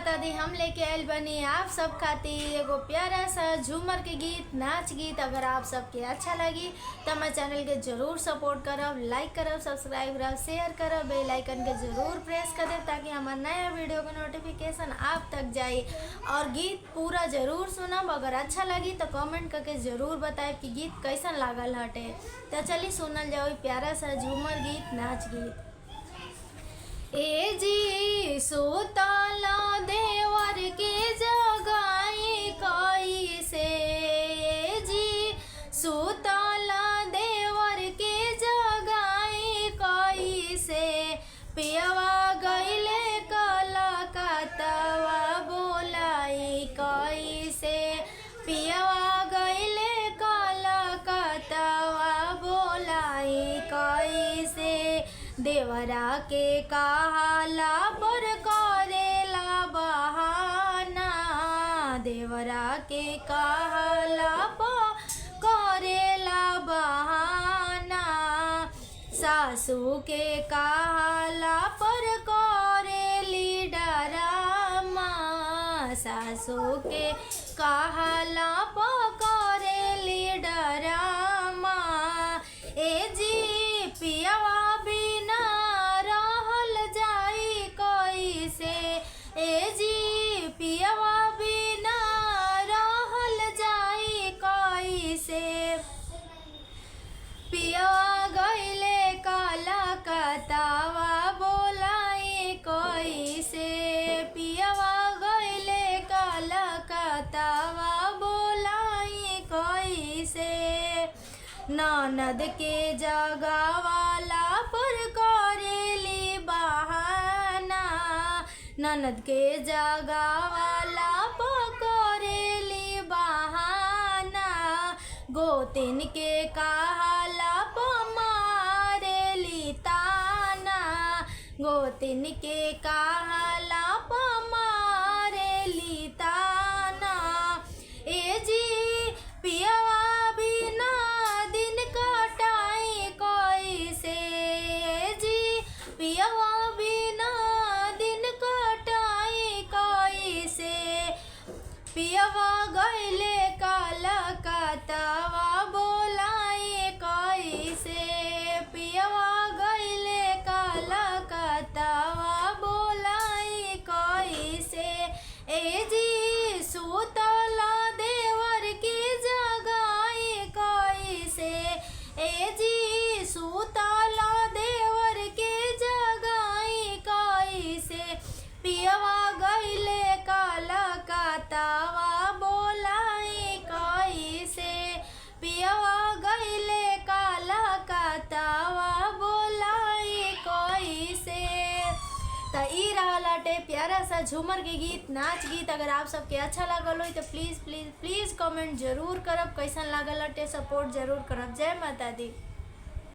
माता दी, हम लेके आयल बनी आप सब खातिर एगो प्यारा सा झूमर के गीत, नाच गीत। अगर आप सबके अच्छा लगी तो हमारे चैनल के जरूर सपोर्ट करब, लाइक करब, सब्सक्राइब करब, शेयर करब, बेल आइकन के जरूर प्रेस कर देब ताकि हमार नया वीडियो का नोटिफिकेशन आप तक जाए। और गीत पूरा जरूर सुनब। अगर अच्छा लगी तो कमेंट करके ज़रूर बताएब कि गीत कैसन लागल हटे। तो चलिए सुनल जाओ प्यारा सा झूमर गीत, नाच गीत। ए जी सुतला देवर के जगाई कैसे, ए जी सुतला देवर के जगाई कैसे, पियवा गईले कलकतवा बोलाई कैसे, पियवा गईले कलकतवा बोलाई कैसे, देवरा के कहाला पर करेला बहाना, देवरा के कहाला पर करेला बहाना, सासू के कहाला पर करेली डरामा, सासू के कहाला पर करेली डरामा, ए जी पियवा बिना रहल जाई कैसे, ए जी पियवा बिना रहल जाई कैसे, पियवा गईले कलकतवा बोलाई कैसे, पियवा गईले कलकतवा बोलाई कैसे, ननद के जगावाला पर करेली बहाना, ननद के जगावाला पर करेली बहाना, गोतिन के कहाला पर मारेली ताना, गोतिन के कहाला पर मारेली ताना, ए जी पियवा बिना दिन कटाई कैसे, जी पियवा बिना दिन कटाई कैसे, पियवा गईले कलकतवा बोलाई कैसे, पियवा गईले कलकतवा बोलाई कैसे, ए जी सुतला देवर की जगाई कैसे, ए जी सुतला देवर के जगाई कैसे, पियवा गईले कलकतवा बोलाई कैसे, पियवा गईले कलकतवा बोलाई कैसे। तो ई रहलाटे प्यारा सा झूमर के गीत, नाच गीत। अगर आप सबके अच्छा लागल हो तो प्लीज़ प्लीज़ प्लीज़ कमेंट जरूर करब कैसन लागल हटे, सपोर्ट जरूर करब। जय माता दी।